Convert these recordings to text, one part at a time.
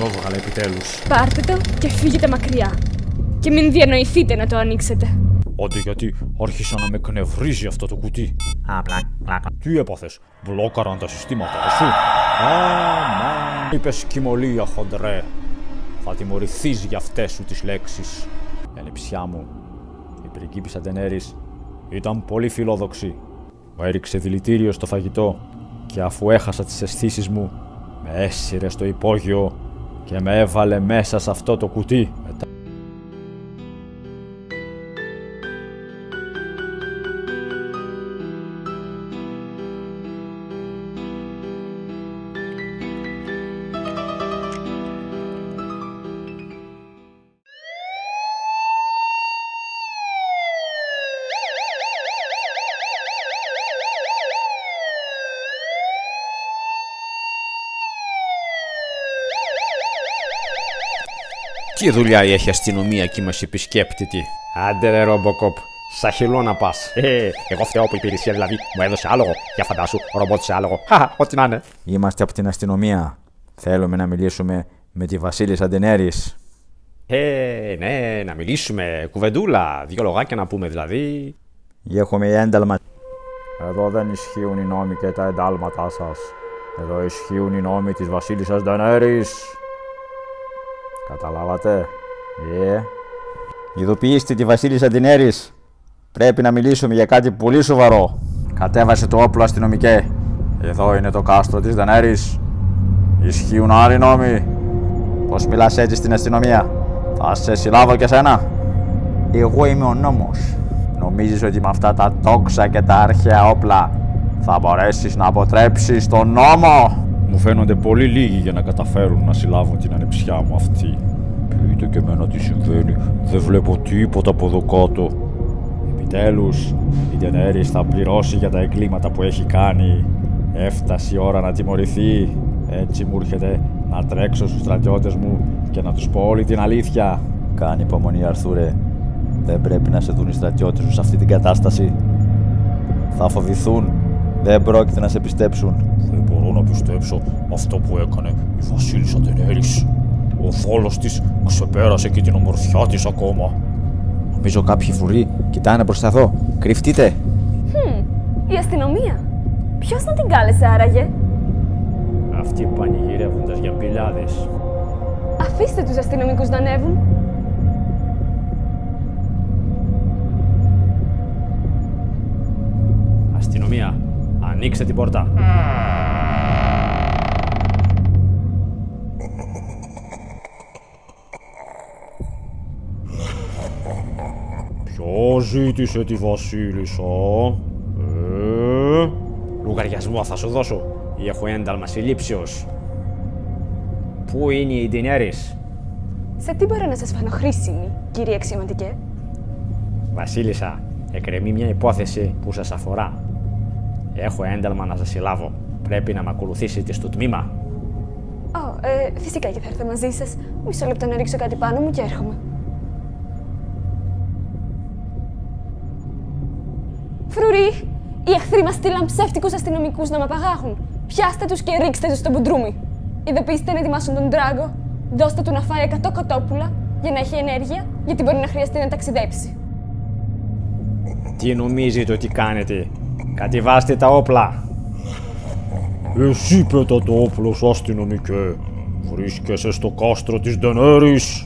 το έβγαλε επιτέλους. Πάρτε το και φύγετε μακριά. Και μην διανοηθείτε να το ανοίξετε. Άντε, γιατί άρχισε να με εκνευρίζει αυτό το κουτί. Πλάκα. Τι έπαθες, μπλόκαραν τα συστήματα σου. Είπες κοιμωλία, χοντρέ. Θα τιμωρηθείς για αυτές σου τις λέξεις. Η ανιψιά μου, η πριγκίπισσα Ντενέρης, ήταν πολύ φιλόδοξη. Μου έριξε δηλητήριο στο φαγητό και αφού έχασα τις αισθήσεις μου, με έσυρε στο υπόγειο και με έβαλε μέσα σε αυτό το κουτί. Τι δουλειά έχει αστυνομία και μας επισκέπτεται? Άντε ρε Ρομποκόπ, σαν χυλό να πας. Εγώ φταίω που η υπηρεσία δηλαδή μου έδωσε άλογο. Για φαντάσου, ο ρομπότ σε άλογο. Ό,τι να είναι. Είμαστε από την αστυνομία. Θέλουμε να μιλήσουμε με τη Βασίλισσα Ντενέρης. Ναι, να μιλήσουμε. Κουβεντούλα. Δύο λογάκια να πούμε δηλαδή. Έχουμε ένταλμα. Εδώ δεν ισχύουν οι νόμοι και τα εντάλματά σας. Εδώ ισχύουν οι νόμοι της Βασίλισσας Ντενέρης. Καταλάβατε? Ειδοποιήστε τη Βασίλισσα Ντενέρης. Πρέπει να μιλήσουμε για κάτι πολύ σοβαρό. Κατέβασε το όπλο, αστυνομικέ. Εδώ είναι το κάστρο της Ντενέρης. Ισχύουν άλλοι νόμοι. Πώς μιλάς έτσι στην αστυνομία? Θα σε συλλάβω και σένα. Εγώ είμαι ο νόμος. Νομίζεις ότι με αυτά τα τόξα και τα αρχαία όπλα θα μπορέσεις να αποτρέψεις τον νόμο? Μου φαίνονται πολύ λίγοι για να καταφέρουν να συλλάβουν την ανιψιά μου αυτή. Πείτε και εμένα τι συμβαίνει, δεν βλέπω τίποτα από εδώ κάτω. Επιτέλους, η Ντενέρης θα πληρώσει για τα εγκλήματα που έχει κάνει. Έφτασε η ώρα να τιμωρηθεί. Έτσι μου έρχεται να τρέξω στους στρατιώτες μου και να τους πω όλη την αλήθεια. Κάνε υπομονή, Αρθούρε. Δεν πρέπει να σε δουν οι στρατιώτες σου σε αυτή την κατάσταση. Θα φοβηθούν. Δεν πρόκειται να σε πιστέψουν. Δεν μπορώ να πιστέψω αυτό που έκανε η Βασίλισσα Ντενέρης. Ο θόλος της ξεπέρασε και την ομορφιά της ακόμα. Νομίζω κάποιοι φρουροί κοιτάνε μπροστά εδώ. Κρυφτείτε. Η αστυνομία. Ποιος να την κάλεσε άραγε? Αυτοί πανηγυρεύοντας για μπιλιάδες. Αφήστε τους αστυνομικούς να ανέβουν. Αστυνομία, ανοίξτε την πόρτα. Ποιος ζήτησε τη Βασίλισσα? Λογαριασμό θα σου δώσω ή έχω ένταλμα συλλήψεως. Πού είναι η Ντενέρης? Σε τι μπορώ να σας φανώ χρήσιμη, κύριε αξιωματικέ? Βασίλισσα, εκκρεμεί μια υπόθεση που σας αφορά. Έχω ένταλμα να σας συλλάβω. Πρέπει να με ακολουθήσετε στο τμήμα. Φυσικά και θα έρθω μαζί σας. Μισό λεπτό να ρίξω κάτι πάνω μου και έρχομαι. Φρουροί, οι εχθροί μας στείλαν ψεύτικους αστυνομικούς να με απαγάγουν. Πιάστε τους και ρίξτε τους στο μπουντρούμι. Ειδοποιήστε να ετοιμάσουν τον Ντράγκο. Δώστε του να φάει 100 κοτόπουλα για να έχει ενέργεια, γιατί μπορεί να χρειαστεί να ταξιδέψει. Τι νομίζετε ότι κάνετε? Κατεβάστε τα όπλα. Εσύ πέτα το όπλο σου, αστυνομικέ. Βρίσκεσαι στο κάστρο της Ντενέρης.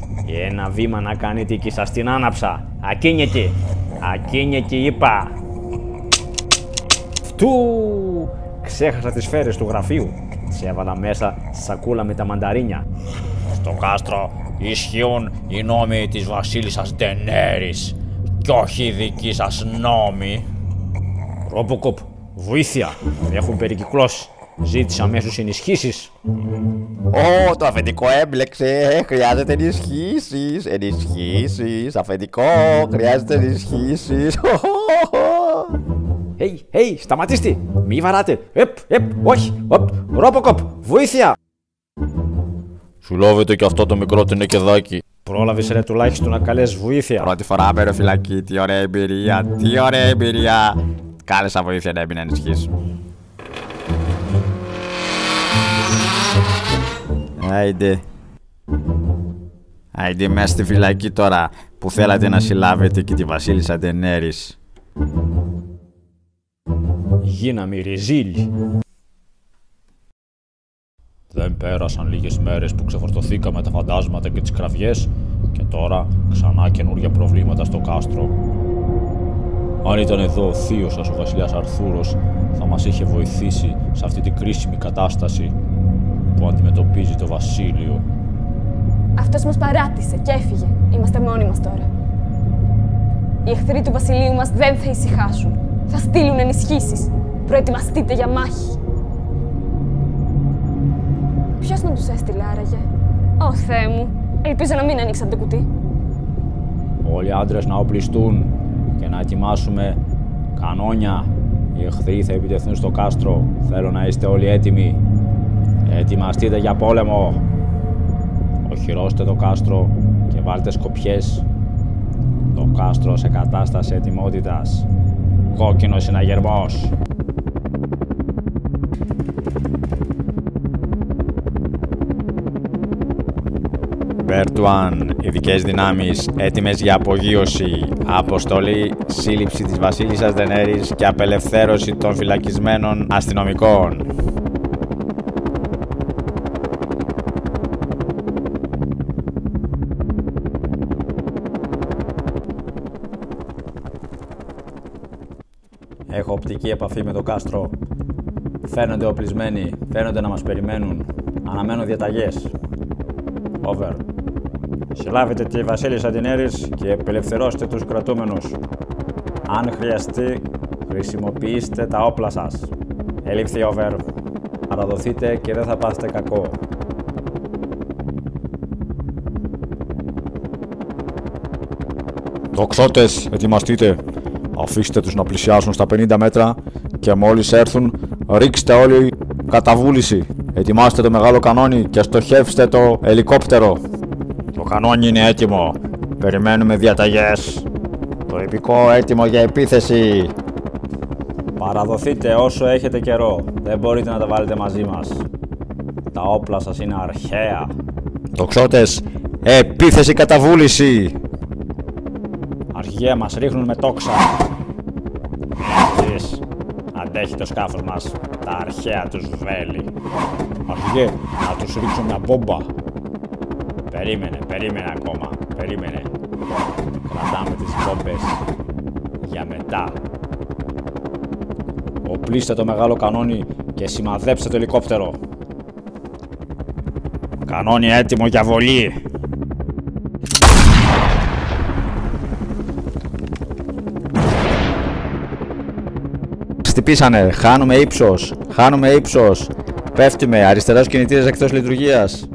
Ένα βήμα να κάνετε και σας την άναψα. Ακίνητη. Ακίνητη είπα. Φτού! Ξέχασα τις σφαίρες του γραφείου. Τις έβαλα μέσα στη σακούλα με τα μανταρίνια. Στο κάστρο ισχύουν οι νόμοι της Βασίλισσας Ντενέρης κι όχι οι δικοί σας νόμοι. Ρομποκόπ, βοήθεια! Με έχουν περικυκλώσει. Ζήτησα αμέσως ενισχύσεις. Το αφεντικό έμπλεξε. Χρειάζεται ενισχύσεις. Ενισχύσεις. Αφεντικό, χρειάζεται ενισχύσεις. Hey, σταματήστε! Μη βαράτε! Όχι! Ρομποκόπ, βοήθεια! Συλλάβετε και αυτό το μικρό τενεκεδάκι. Πρόλαβες ρε τουλάχιστον να καλές βοήθεια. Πρώτη φορά μπαίνω φυλακή. Τι ωραία εμπειρία. Τι ωραία εμπειρία. Κάλεσα βοήθεια να έμεινε ενισχύσεις. Άιντε. Άιντε μέσα στη φυλακή τώρα που θέλατε να συλλάβετε και τη βασίλισσα Ντενέρης. Γίναμε ριζίλοι. Δεν πέρασαν λίγες μέρες που ξεφορτωθήκαμε τα φαντάσματα και τις κραυγές και τώρα ξανά καινούργια προβλήματα στο κάστρο. Αν ήταν εδώ ο θείος σας, ο βασιλιάς Αρθούρος, θα μας είχε βοηθήσει σε αυτή την κρίσιμη κατάσταση που αντιμετωπίζει το βασίλειο. Αυτός μας παράτησε και έφυγε. Είμαστε μόνοι μας τώρα. Οι εχθροί του βασιλείου μας δεν θα ησυχάσουν. Θα στείλουν ενισχύσεις. Προετοιμαστείτε για μάχη. Ποιος να τους έστειλε άραγε? Ω Θεέ μου, ελπίζω να μην ανοίξαν το κουτί. Όλοι οι άντρες να οπλιστούν και να ετοιμάσουμε κανόνια. Οι εχθροί θα επιτεθούν στο κάστρο. Θέλω να είστε όλοι έτοιμοι. Ετοιμαστείτε για πόλεμο. Οχυρώστε το κάστρο και βάλτε σκοπιές. Το κάστρο σε κατάσταση ετοιμότητας. Κόκκινος συναγερμός. Μπέρτουαν, ειδικές δυνάμεις έτοιμες για απογείωση. Αποστολή, σύλληψη της βασίλισσας Ντενέρης και απελευθέρωση των φυλακισμένων αστυνομικών. Έχω οπτική επαφή με το κάστρο. Φαίνονται οπλισμένοι, φαίνονται να μας περιμένουν. Αναμένω διαταγές. Over. Συλλάβετε τη βασίλισσα Ντενέρης και απελευθερώστε τους κρατούμενους. Αν χρειαστεί, χρησιμοποιήστε τα όπλα σας. Ελήφθη, over. Παραδοθείτε και δεν θα πάθετε κακό. Τοξότες, ετοιμαστείτε. Αφήστε τους να πλησιάσουν στα 50 μέτρα και μόλις έρθουν, ρίξτε όλοι καταβούληση. Ετοιμάστε το μεγάλο κανόνι και στοχεύστε το ελικόπτερο. Το κανόνι είναι έτοιμο. Περιμένουμε διαταγές. Το ιππικό έτοιμο για επίθεση. Παραδοθείτε όσο έχετε καιρό. Δεν μπορείτε να τα βάλετε μαζί μας. Τα όπλα σας είναι αρχαία. Τοξότες, επίθεση καταβούληση. Αρχηγέ, μας ρίχνουν με τόξα. Εσείς, αντέχει το σκάφος μας τα αρχαία τους βέλη. Αρχηγέ, να τους ρίξω μια μπόμπα. Περίμενε ακόμα. Περίμενε. Κρατάμε τις μπόμπες για μετά. Οπλίστε το μεγάλο κανόνι και σημαδέψτε το ελικόπτερο. Κανόνι έτοιμο για βολή. Χτυπήσανε, χάνουμε ύψος. Πέφτουμε, αριστερός κινητήρας εκτός λειτουργίας.